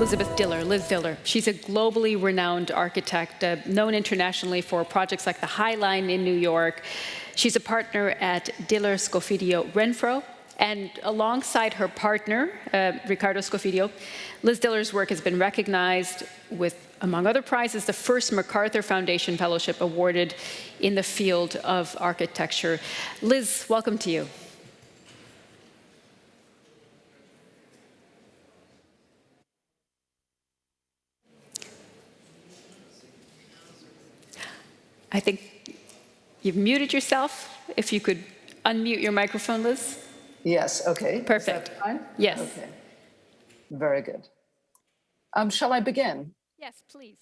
Elizabeth Diller, Liz Diller. She's a globally renowned architect, known internationally for projects like the High Line in New York. She's a partner at Diller Scofidio Renfro. And alongside her partner, Riccardo Scofidio, Liz Diller's work has been recognized with, among other prizes, the first MacArthur Foundation Fellowship awarded in the field of architecture. Liz, welcome to you. I think you've muted yourself. If you could unmute your microphone, Liz. Yes, okay. Perfect. Is that fine? Yes. Okay. Very good. Shall I begin? Yes, please.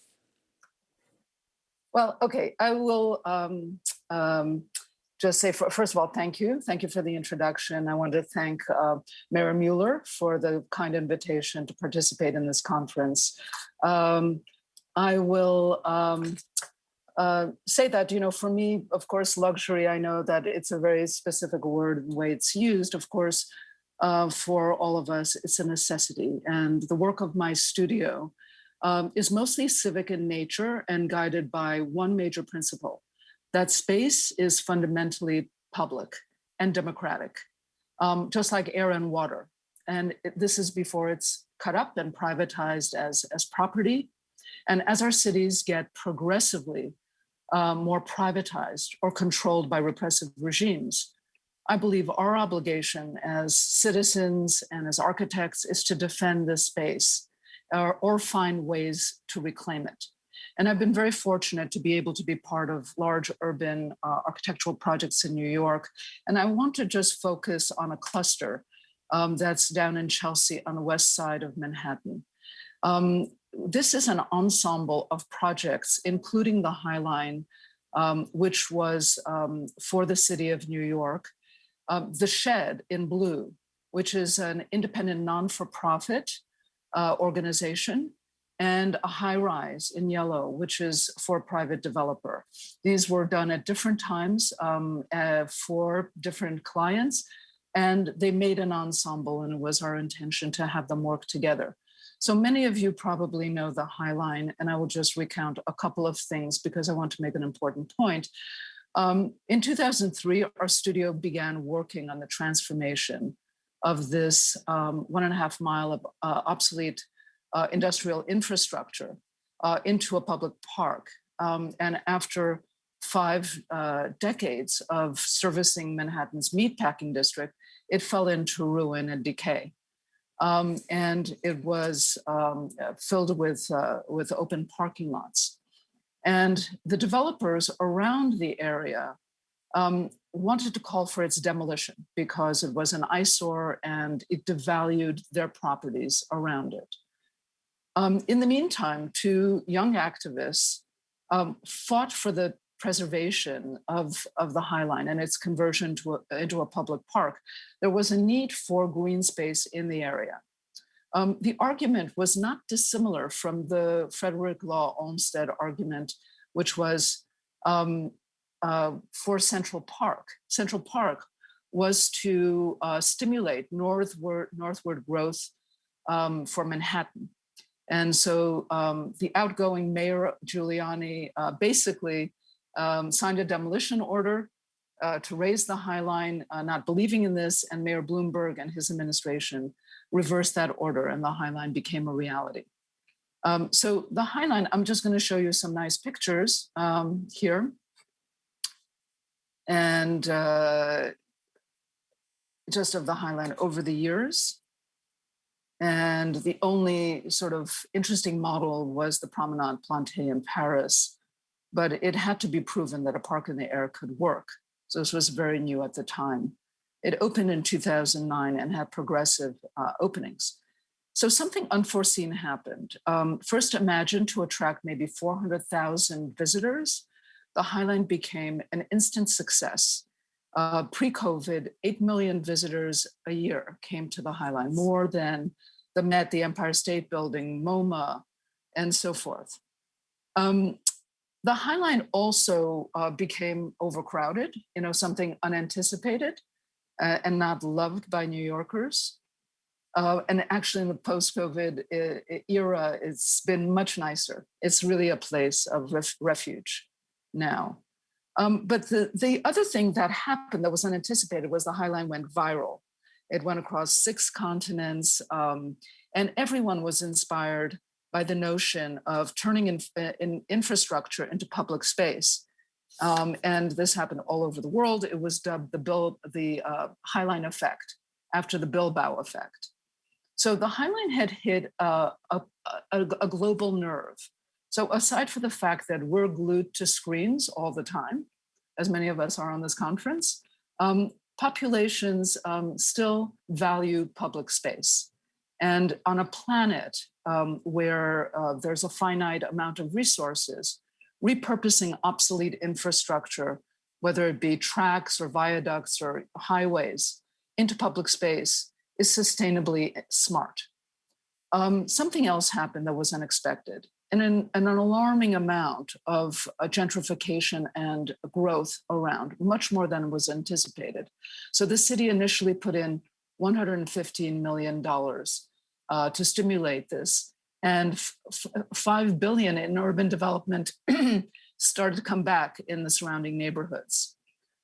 Well, okay. I will just say, first of all, thank you. Thank you for the introduction. I want to thank Mayor Müller for the kind invitation to participate in this conference. I will say that, for me, of course, luxury, I know that it's a very specific word, the way it's used, of course, for all of us, it's a necessity. And the work of my studio is mostly civic in nature and guided by one major principle, that space is fundamentally public and democratic, just like air and water. And this is before it's cut up and privatized as property. And as our cities get progressively more privatized or controlled by repressive regimes, I believe our obligation as citizens and as architects is to defend this space or find ways to reclaim it. And I've been very fortunate to be able to be part of large urban architectural projects in New York. And I want to just focus on a cluster that's down in Chelsea on the west side of Manhattan. This is an ensemble of projects, including the High Line, which was for the city of New York, the Shed in blue, which is an independent non-for-profit organization, and a High Rise in yellow, which is for a private developer. These were done at different times for different clients, and they made an ensemble, and it was our intention to have them work together. So many of you probably know the High Line, and I will just recount a couple of things because I want to make an important point. In 2003, our studio began working on the transformation of this 1.5 mile of obsolete industrial infrastructure into a public park. And after 5 decades of servicing Manhattan's meatpacking district, it fell into ruin and decay. And it was filled with open parking lots. And the developers around the area wanted to call for its demolition because it was an eyesore and it devalued their properties around it. In the meantime, 2 young activists fought for the preservation of the High Line and its conversion into a public park. There was a need for green space in the area. The argument was not dissimilar from the Frederick Law Olmsted argument, which was for Central Park. Central Park was to stimulate northward growth for Manhattan. And so the outgoing Mayor Giuliani basically signed a demolition order to raise the High Line, not believing in this, and Mayor Bloomberg and his administration reversed that order, and the High Line became a reality. So the High Line, I'm just going to show you some nice pictures here. And just of the High Line over the years. And the only sort of interesting model was the Promenade Plantée in Paris, but it had to be proven that a park in the air could work. So this was very new at the time. It opened in 2009 and had progressive openings. So something unforeseen happened. First imagined to attract maybe 400,000 visitors, the High Line became an instant success. Pre-COVID, 8 million visitors a year came to the High Line, more than the Met, the Empire State Building, MoMA, and so forth. The High Line also became overcrowded, something unanticipated and not loved by New Yorkers. And actually, in the post-COVID era, it's been much nicer. It's really a place of refuge now. But the other thing that happened that was unanticipated was the High Line went viral. It went across 6 continents, and everyone was inspired by the notion of turning in infrastructure into public space. And this happened all over the world. It was dubbed the High Line effect, after the Bilbao effect. So the High Line had hit a global nerve. So aside from the fact that we're glued to screens all the time, as many of us are on this conference, populations still value public space. And on a planet where there's a finite amount of resources, repurposing obsolete infrastructure, whether it be tracks or viaducts or highways, into public space is sustainably smart. Something else happened that was unexpected. And an alarming amount of gentrification and growth around, much more than was anticipated. So the city initially put in $115 million to stimulate this, and $5 billion in urban development started to come back in the surrounding neighborhoods.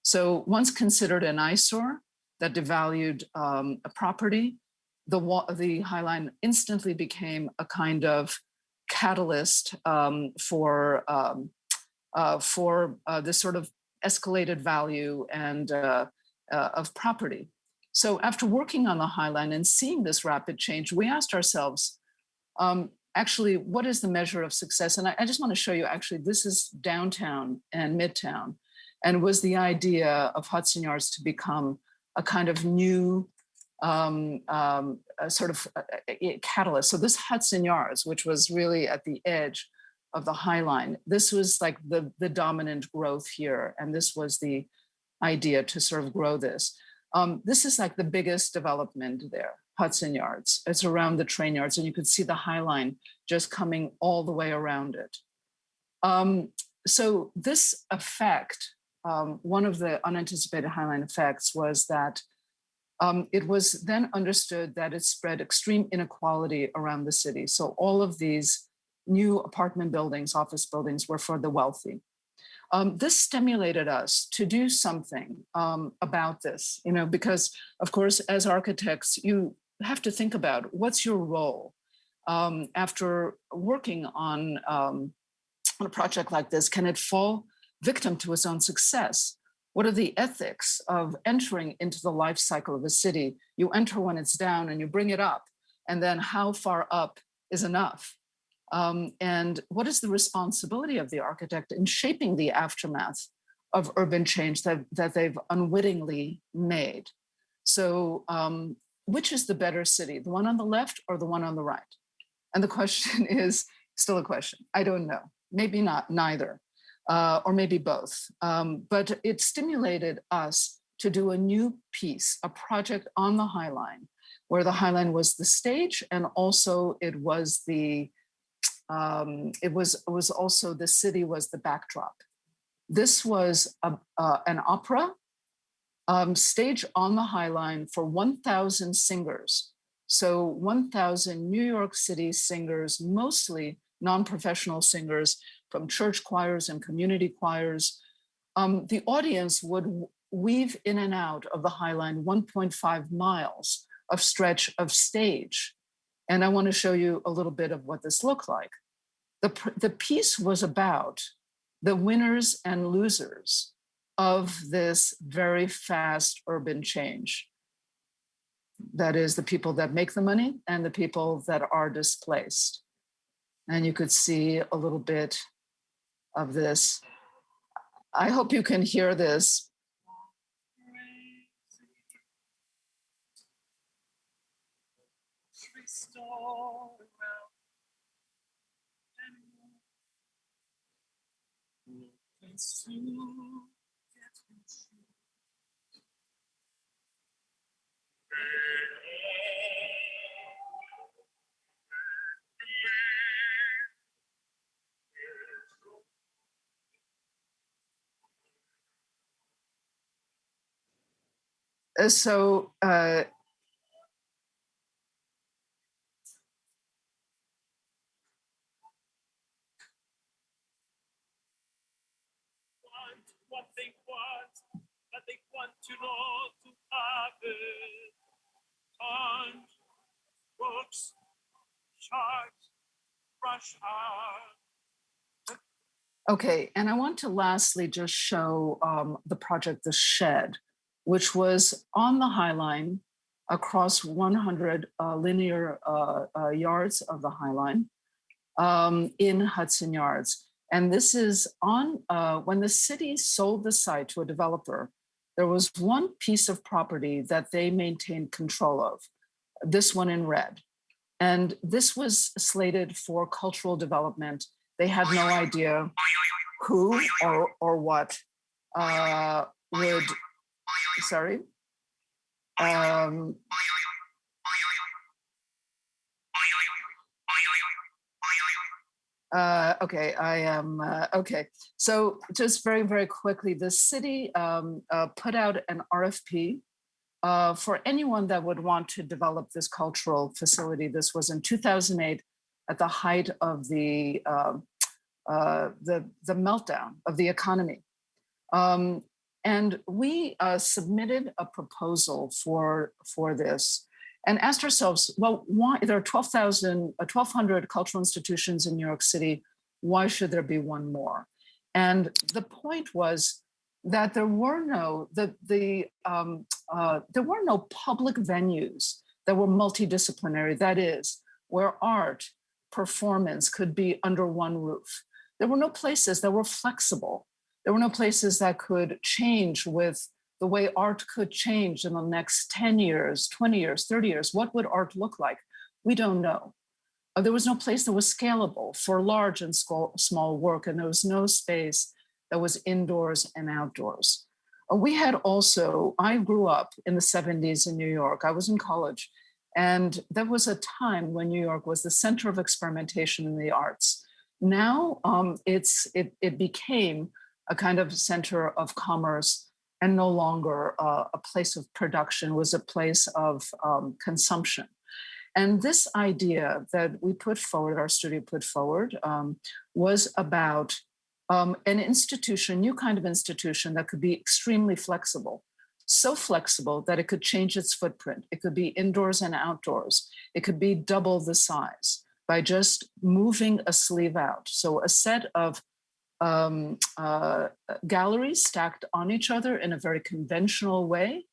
So once considered an eyesore that devalued a property, the High Line instantly became a kind of catalyst for this sort of escalated value and of property. So after working on the High Line and seeing this rapid change, we asked ourselves, actually, what is the measure of success? And I just want to show you, actually, this is downtown and Midtown, and was the idea of Hudson Yards to become a kind of new sort of catalyst. So this Hudson Yards, which was really at the edge of the High Line, this was like the dominant growth here. And this was the idea to sort of grow this. This is like the biggest development there, Hudson Yards. It's around the train yards, and you could see the High Line just coming all the way around it. So this effect, one of the unanticipated High Line effects was that it was then understood that it spread extreme inequality around the city. So all of these new apartment buildings, office buildings, were for the wealthy. This stimulated us to do something about this, because of course, as architects, you have to think about what's your role after working on a project like this. Can it fall victim to its own success? What are the ethics of entering into the life cycle of a city? You enter when it's down and you bring it up, and then how far up is enough? And what is the responsibility of the architect in shaping the aftermath of urban change that they've unwittingly made? So which is the better city, the one on the left or the one on the right? And the question is still a question. I don't know, maybe not, neither. Or maybe both. But it stimulated us to do a new piece, a project on the High Line, where the High Line was the stage, and also it was also the city was the backdrop. This was an opera staged on the High Line for 1,000 singers. So 1,000 New York City singers, mostly non-professional singers, from church choirs and community choirs. The audience would weave in and out of the High Line 1.5 miles of stretch of stage. And I want to show you a little bit of what this looked like. The piece was about the winners and losers of this very fast urban change. That is, the people that make the money and the people that are displaced. And you could see a little bit of this. I hope you can hear this. So Okay, and I want to lastly just show the project, The Shed, which was on the High Line across 100 linear yards of the High Line in Hudson Yards. And this is on, when the city sold the site to a developer, there was one piece of property that they maintained control of, this one in red. And this was slated for cultural development. They had no idea who or what would, sorry. Okay, I am, okay. So just very, very quickly, the city put out an RFP for anyone that would want to develop this cultural facility. This was in 2008 at the height of the meltdown of the economy. And we submitted a proposal for this and asked ourselves, well, why there are 1,200 cultural institutions in New York City. Why should there be one more? And the point was that there were no there were no public venues that were multidisciplinary. That is, where art, performance could be under one roof. There were no places that were flexible. There were no places that could change with the way art could change in the next 10 years, 20 years, 30 years. What would art look like? We don't know. There was no place that was scalable for large and small work, and there was no space that was indoors and outdoors. We had also, I grew up in the 70s in New York. I was in college, and there was a time when New York was the center of experimentation in the arts. Now it became a kind of center of commerce and no longer a place of production, was a place of consumption. And this idea that we put forward, our studio put forward, was about an institution, new kind of institution that could be extremely flexible, so flexible that it could change its footprint. It could be indoors and outdoors. It could be double the size by just moving a sleeve out. So a set of galleries stacked on each other in a very conventional way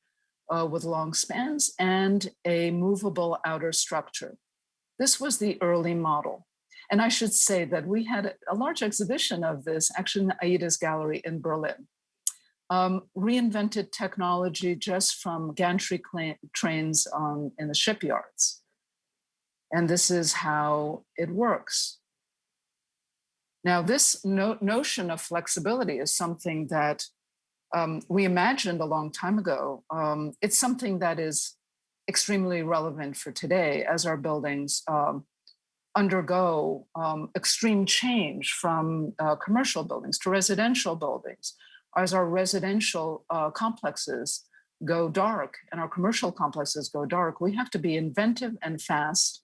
with long spans and a movable outer structure. This was the early model. And I should say that we had a large exhibition of this, actually in Aida's gallery in Berlin. Reinvented technology just from gantry trains in the shipyards. And this is how it works. Now, this notion of flexibility is something that we imagined a long time ago. It's something that is extremely relevant for today as our buildings undergo extreme change from commercial buildings to residential buildings. As our residential complexes go dark and our commercial complexes go dark, we have to be inventive and fast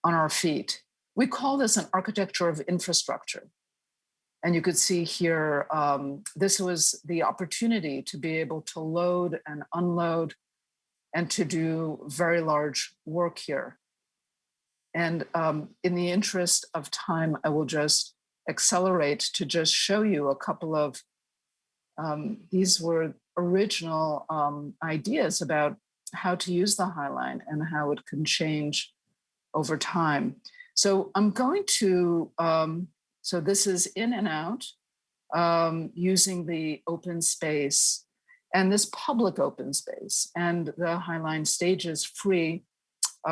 on our feet. We call this an architecture of infrastructure. And you could see here, this was the opportunity to be able to load and unload and to do very large work here. And in the interest of time, I will just accelerate to just show you a couple of, these were original ideas about how to use the High Line and how it can change over time. So I'm going to, so this is in and out using the open space and this public open space, and the High Line stages free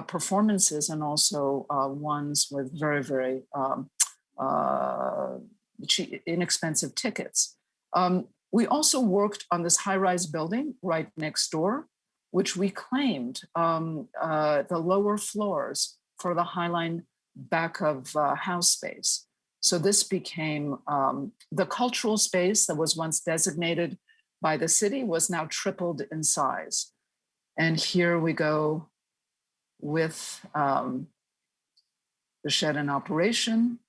performances and also ones with very, very inexpensive tickets. We also worked on this high-rise building right next door, which we claimed the lower floors for the High Line back of house space. So this became the cultural space that was once designated by the city was now tripled in size. And here we go with the shed in operation.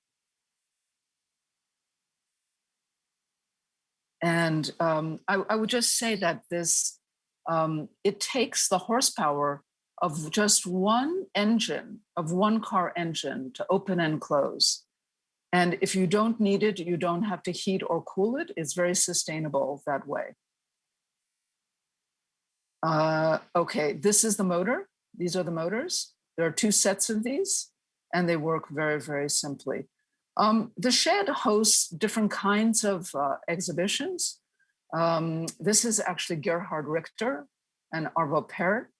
And I would just say that this it takes the horsepower of just one engine, of one car engine to open and close. And if you don't need it, you don't have to heat or cool it. It's very sustainable that way. Okay, this is the motor. These are the motors. There are two sets of these, and they work very, very simply. The shed hosts different kinds of exhibitions. This is actually Gerhard Richter and Arvo Pärt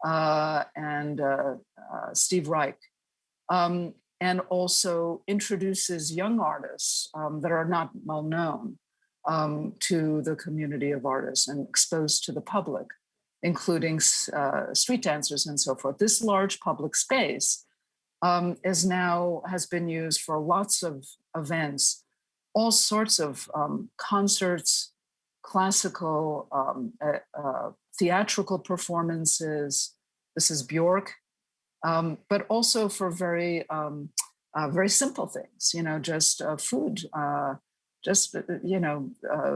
and Steve Reich, and also introduces young artists that are not well known to the community of artists and exposed to the public, including street dancers and so forth. This large public space has been used for lots of events, all sorts of concerts, classical, theatrical performances. This is Bjork, but also for very, very simple things. Just food,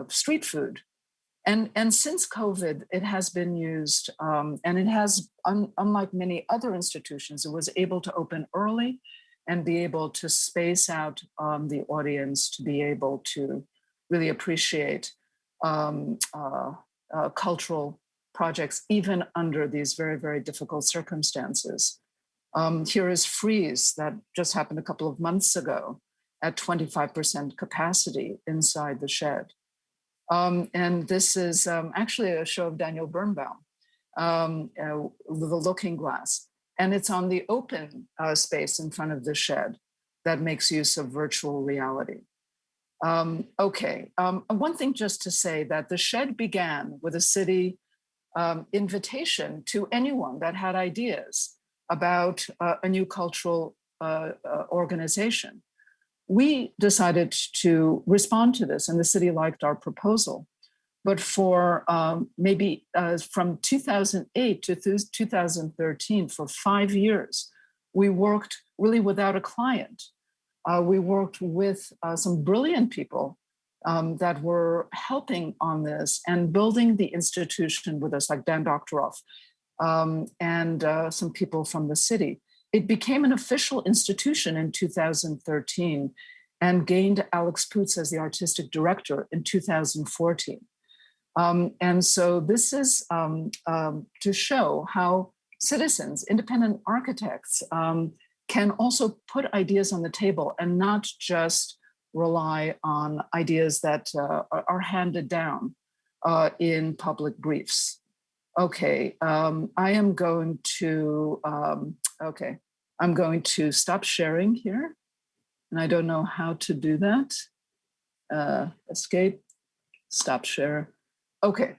street food. And since COVID, it has been used, and it has, unlike many other institutions, it was able to open early and be able to space out the audience to be able to really appreciate cultural projects, even under these very, very difficult circumstances. Here is Freeze, that just happened a couple of months ago at 25% capacity inside the shed. And this is actually a show of Daniel Birnbaum, The Looking Glass. And it's on the open space in front of the shed that makes use of virtual reality. One thing just to say that the shed began with a city invitation to anyone that had ideas about a new cultural organization. We decided to respond to this, and the city liked our proposal. But for maybe from 2008 to 2013, for 5 years, we worked really without a client. We worked with some brilliant people that were helping on this and building the institution with us, like Dan Doctoroff, and some people from the city. It became an official institution in 2013 and gained Alex Poots as the artistic director in 2014. And so this is to show how citizens, independent architects, can also put ideas on the table and not just rely on ideas that are handed down in public briefs. Okay, I am going to, I'm going to stop sharing here. And I don't know how to do that. Escape, stop share. Okay,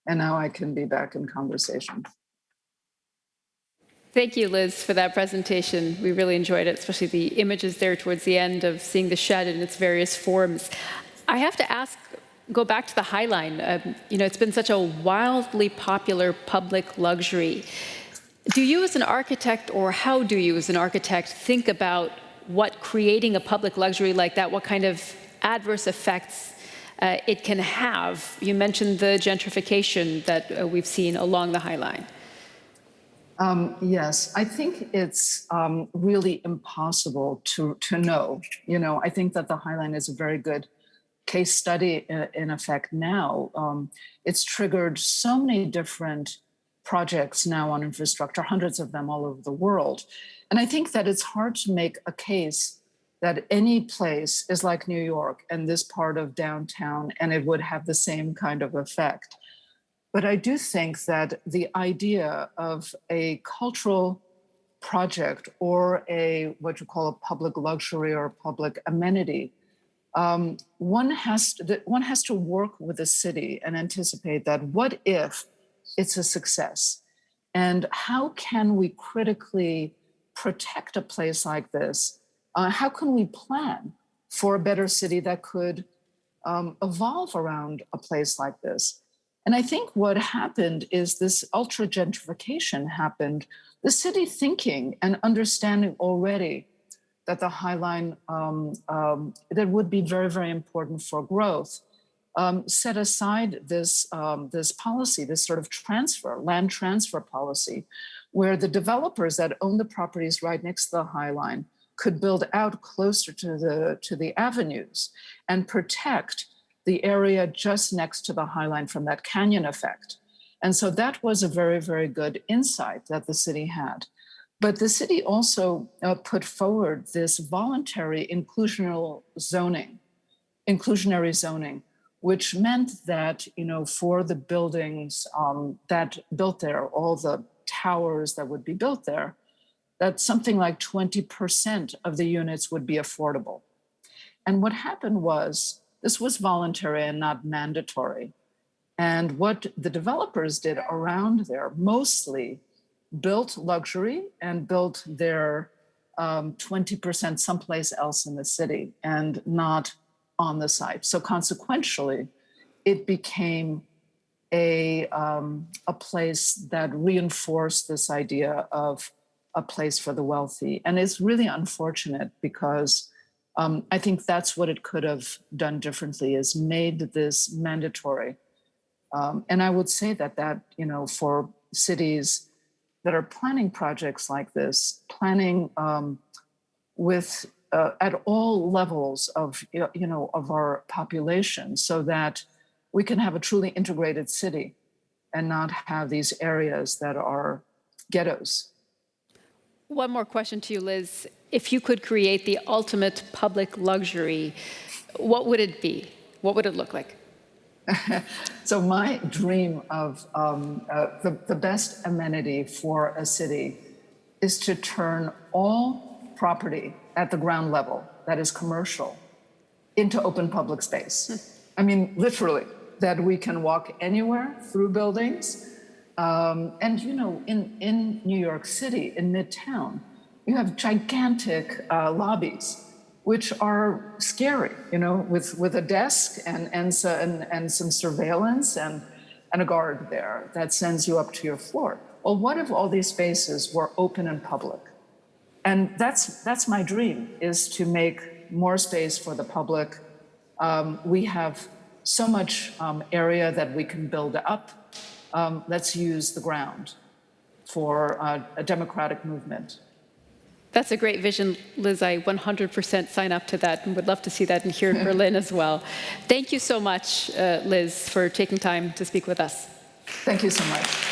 and now I can be back in conversation. Thank you, Liz, for that presentation. We really enjoyed it, especially the images there towards the end of seeing the shed in its various forms. I have to go back to the High Line. It's been such a wildly popular public luxury. Do you as an architect, or how do you as an architect think about what creating a public luxury like that, what kind of adverse effects it can have? You mentioned the gentrification that we've seen along the High Line. Yes, I think it's really impossible to know. I think that the High Line is a very good case study in effect now. It's triggered so many different projects now on infrastructure, hundreds of them all over the world. And I think that it's hard to make a case that any place is like New York and this part of downtown, and it would have the same kind of effect. But I do think that the idea of a cultural project or what you call a public luxury or public amenity, one has to work with the city and anticipate that what if it's a success? And how can we critically protect a place like this? How can we plan for a better city that could evolve around a place like this? And I think what happened is this ultra gentrification happened, the city thinking and understanding already that the High Line that would be very, very important for growth, set aside this policy, this sort of land transfer policy, where the developers that own the properties right next to the High Line could build out closer to the avenues and protect the area just next to the High Line from that canyon effect. And so that was a very, very good insight that the city had. But the city also put forward this voluntary inclusionary zoning, which meant that, for the buildings that built there, all the towers that would be built there, that something like 20% of the units would be affordable. And what happened was, this was voluntary and not mandatory. And what the developers did around there mostly built luxury and built their 20% someplace else in the city and not on the site. So consequentially, it became a place that reinforced this idea of a place for the wealthy. And it's really unfortunate because I think that's what it could have done differently, is made this mandatory. And I would say that for cities that are planning projects like this, planning with at all levels of our population, so that we can have a truly integrated city and not have these areas that are ghettos. One more question to you, Liz. If you could create the ultimate public luxury, what would it be? What would it look like? So my dream of the best amenity for a city is to turn all property at the ground level that is commercial into open public space. I mean, literally, that we can walk anywhere through buildings. And in New York City, in Midtown, you have gigantic lobbies, which are scary, with a desk and some surveillance and a guard there that sends you up to your floor. Well, what if all these spaces were open and public? And that's my dream, is to make more space for the public. We have so much area that we can build up. Let's use the ground for a democratic movement. That's a great vision, Liz. I 100% sign up to that and would love to see that here in Berlin as well. Thank you so much, Liz, for taking time to speak with us. Thank you so much.